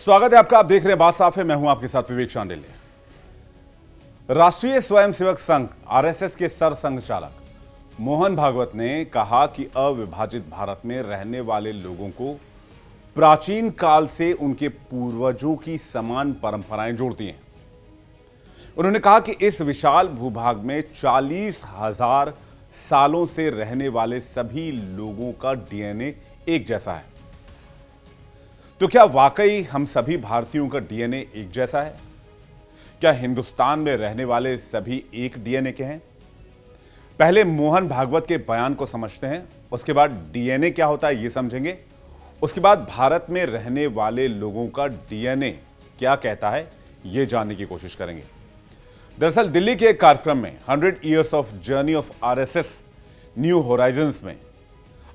स्वागत है आपका। आप देख रहे हैं बात साफ है। मैं हूं आपके साथ विवेक शांडिल्य। राष्ट्रीय स्वयंसेवक संघ आरएसएस के सरसंघ चालक मोहन भागवत ने कहा कि अविभाजित भारत में रहने वाले लोगों को प्राचीन काल से उनके पूर्वजों की समान परंपराएं जोड़ती हैं। उन्होंने कहा कि इस विशाल भूभाग में 40,000 सालों से रहने वाले सभी लोगों का डीएनए एक जैसा है। तो क्या वाकई हम सभी भारतीयों का डीएनए एक जैसा है? क्या हिंदुस्तान में रहने वाले सभी एक डीएनए के हैं? पहले मोहन भागवत के बयान को समझते हैं, उसके बाद डीएनए क्या होता है यह समझेंगे। उसके बाद भारत में रहने वाले लोगों का डीएनए क्या कहता है यह जानने की कोशिश करेंगे। दरअसल दिल्ली के एक कार्यक्रम में 100 years of journey of RSS new Horizons में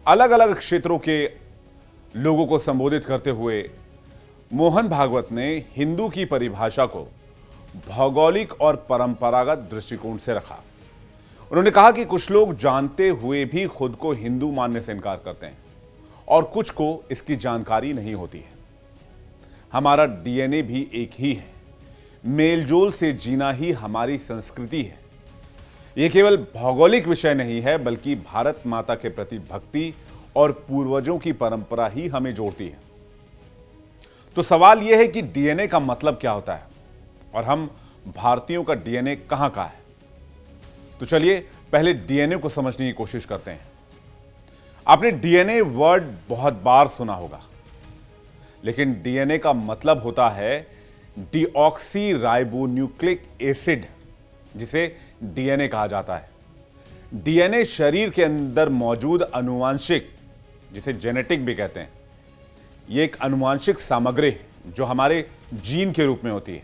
अलग अलग क्षेत्रों के लोगों को संबोधित करते हुए मोहन भागवत ने हिंदू की परिभाषा को भौगोलिक और परंपरागत दृष्टिकोण से रखा। उन्होंने कहा कि कुछ लोग जानते हुए भी खुद को हिंदू मानने से इनकार करते हैं और कुछ को इसकी जानकारी नहीं होती है। हमारा डीएनए भी एक ही है। मेलजोल से जीना ही हमारी संस्कृति है। यह केवल भौगोलिक विषय नहीं है, बल्कि भारत माता के प्रति भक्ति और पूर्वजों की परंपरा ही हमें जोड़ती है। तो सवाल यह है कि डीएनए का मतलब क्या होता है और हम भारतीयों का डीएनए कहां का है। तो चलिए पहले डीएनए को समझने की कोशिश करते हैं। आपने डीएनए वर्ड बहुत बार सुना होगा, लेकिन डीएनए का मतलब होता है डीऑक्सी राइबोन्यूक्लिक एसिड, जिसे डीएनए कहा जाता है। डीएनए शरीर के अंदर मौजूद अनुवांशिक, जिसे जेनेटिक भी कहते हैं, यह एक अनुवांशिक सामग्री है जो हमारे जीन के रूप में होती है।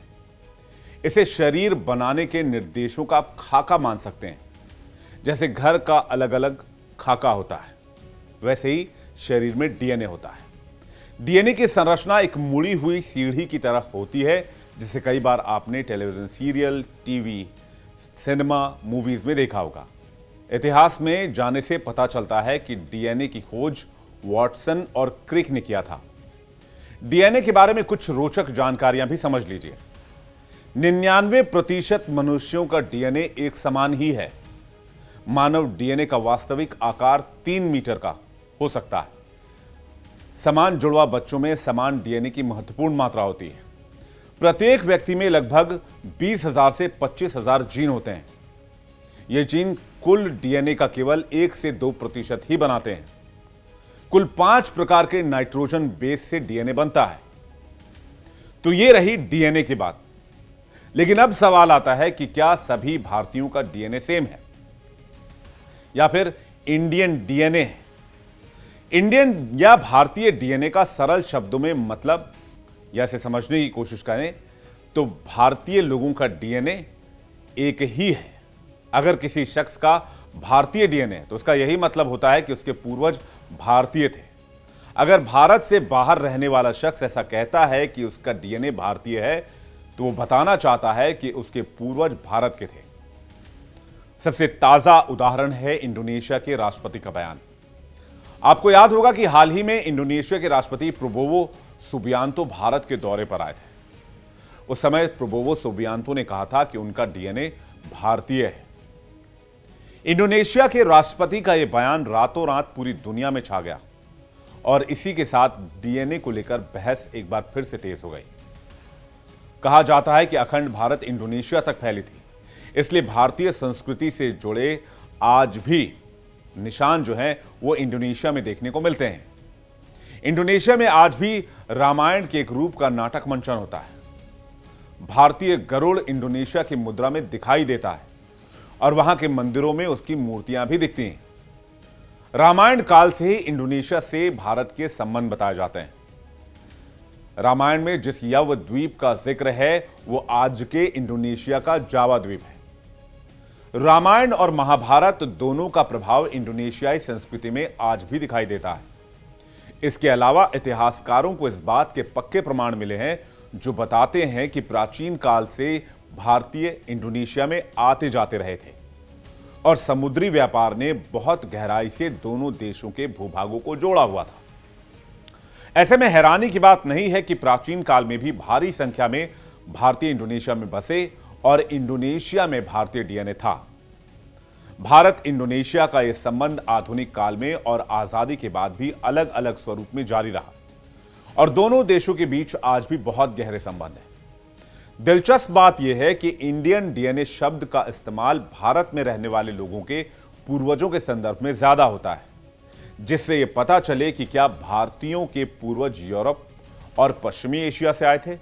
इसे शरीर बनाने के निर्देशों का आप खाका मान सकते हैं। जैसे घर का अलग अलग खाका होता है, वैसे ही शरीर में डीएनए होता है। डीएनए की संरचना एक मुड़ी हुई सीढ़ी की तरह होती है, जिसे कई बार आपने television serial, TV, cinema, movies में देखा होगा। इतिहास में जाने से पता चलता है कि डीएनए की खोज वॉटसन और क्रिक ने किया था। डीएनए के बारे में कुछ रोचक जानकारियां भी समझ लीजिए। 99% मनुष्यों का डीएनए एक समान ही है। मानव डीएनए का वास्तविक आकार 3 मीटर का हो सकता है। समान जुड़वा बच्चों में समान डीएनए की महत्वपूर्ण मात्रा होती है। प्रत्येक व्यक्ति में लगभग 20,000 से 25,000 जीन होते हैं। ये जीन कुल डीएनए का केवल 1 से 2% ही बनाते हैं। कुल 5 प्रकार के नाइट्रोजन बेस से डीएनए बनता है। तो ये रही डीएनए की बात। लेकिन अब सवाल आता है कि क्या सभी भारतीयों का डीएनए सेम है या फिर इंडियन डीएनए है? इंडियन या भारतीय डीएनए का सरल शब्दों में मतलब या इसे समझने की कोशिश करें तो भारतीय लोगों का डीएनए एक ही है। अगर किसी शख्स का भारतीय डीएनए तो उसका यही मतलब होता है कि उसके पूर्वज भारतीय थे। अगर भारत से बाहर रहने वाला शख्स ऐसा कहता है कि उसका डीएनए भारतीय है, तो वो बताना चाहता है कि उसके पूर्वज भारत के थे। सबसे ताजा उदाहरण है इंडोनेशिया के राष्ट्रपति का बयान। आपको याद होगा कि हाल ही में इंडोनेशिया के राष्ट्रपति प्रबोवो सुबियांतो भारत के दौरे पर आए थे। उस समय प्रबोवो सुबियांतो ने कहा था कि उनका डीएनए भारतीय है। इंडोनेशिया के राष्ट्रपति का यह बयान रातों रात पूरी दुनिया में छा गया और इसी के साथ डीएनए को लेकर बहस एक बार फिर से तेज हो गई। कहा जाता है कि अखंड भारत इंडोनेशिया तक फैली थी, इसलिए भारतीय संस्कृति से जुड़े आज भी निशान जो हैं वो इंडोनेशिया में देखने को मिलते हैं। इंडोनेशिया में आज भी रामायण के एक रूप का नाटक मंचन होता है। भारतीय गरुड़ इंडोनेशिया की मुद्रा में दिखाई देता है और वहां के मंदिरों में उसकी मूर्तियां भी दिखती हैं। रामायण काल से ही इंडोनेशिया से भारत के संबंध बताए जाते हैं। रामायण में जिस यव द्वीप का जिक्र है वो आज के इंडोनेशिया का जावा द्वीप है। रामायण और महाभारत दोनों का प्रभाव इंडोनेशियाई संस्कृति में आज भी दिखाई देता है। इसके अलावा इतिहासकारों को इस बात के पक्के प्रमाण मिले हैं जो बताते हैं कि प्राचीन काल से भारतीय इंडोनेशिया में आते जाते रहे थे और समुद्री व्यापार ने बहुत गहराई से दोनों देशों के भूभागों को जोड़ा हुआ था। ऐसे में हैरानी की बात नहीं है कि प्राचीन काल में भी भारी संख्या में भारतीय इंडोनेशिया में बसे और इंडोनेशिया में भारतीय डीएनए था। भारत इंडोनेशिया का यह संबंध आधुनिक काल में और आजादी के बाद भी अलग अलग स्वरूप में जारी रहा और दोनों देशों के बीच आज भी बहुत गहरे संबंध हैं। दिलचस्प बात यह है कि इंडियन डीएनए शब्द का इस्तेमाल भारत में रहने वाले लोगों के पूर्वजों के संदर्भ में ज्यादा होता है, जिससे यह पता चले कि क्या भारतीयों के पूर्वज यूरोप और पश्चिमी एशिया से आए थे।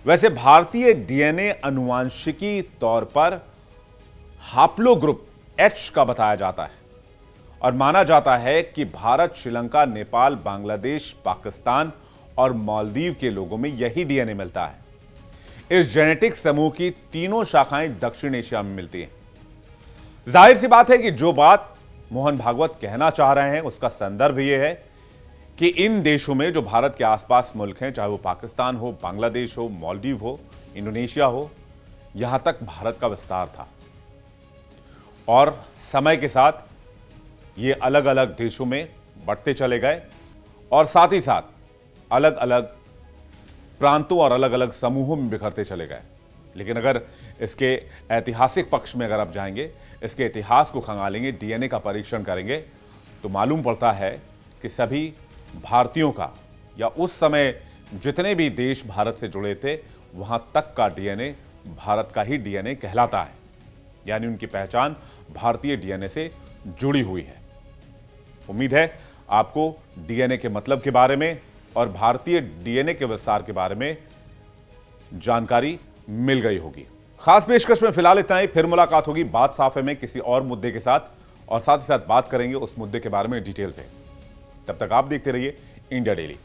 वैसे भारतीय डीएनए अनुवांशिकी तौर पर हाप्लोग्रुप एच का बताया जाता है और माना जाता है कि भारत, श्रीलंका, नेपाल, बांग्लादेश, पाकिस्तान और मालदीव के लोगों में यही डीएनए मिलता है। इस जेनेटिक समूह की तीनों शाखाएं दक्षिण एशिया में मिलती हैं। जाहिर सी बात है कि जो बात मोहन भागवत कहना चाह रहे हैं उसका संदर्भ यह है कि इन देशों में जो भारत के आसपास मुल्क हैं, चाहे वो पाकिस्तान हो, बांग्लादेश हो, मालदीव हो, इंडोनेशिया हो, यहां तक भारत का विस्तार था और समय के साथ ये अलग अलग देशों में बढ़ते चले गए और साथ ही साथ अलग अलग प्रांतों और अलग अलग समूहों में बिखरते चले गए। लेकिन अगर इसके ऐतिहासिक पक्ष में अगर आप जाएंगे, इसके इतिहास को खंगालेंगे, डीएनए का परीक्षण करेंगे, तो मालूम पड़ता है कि सभी भारतीयों का या उस समय जितने भी देश भारत से जुड़े थे वहां तक का डीएनए भारत का ही डीएनए कहलाता है, यानी उनकी पहचान भारतीय डीएनए से जुड़ी हुई है। उम्मीद है आपको डीएनए के मतलब के बारे में और भारतीय डीएनए के विस्तार के बारे में जानकारी मिल गई होगी। खास पेशकश में फिलहाल इतना ही। फिर मुलाकात होगी बात साफ है में किसी और मुद्दे के साथ और साथ ही साथ बात करेंगे उस मुद्दे के बारे में डिटेल से। तब तक आप देखते रहिए इंडिया डेली।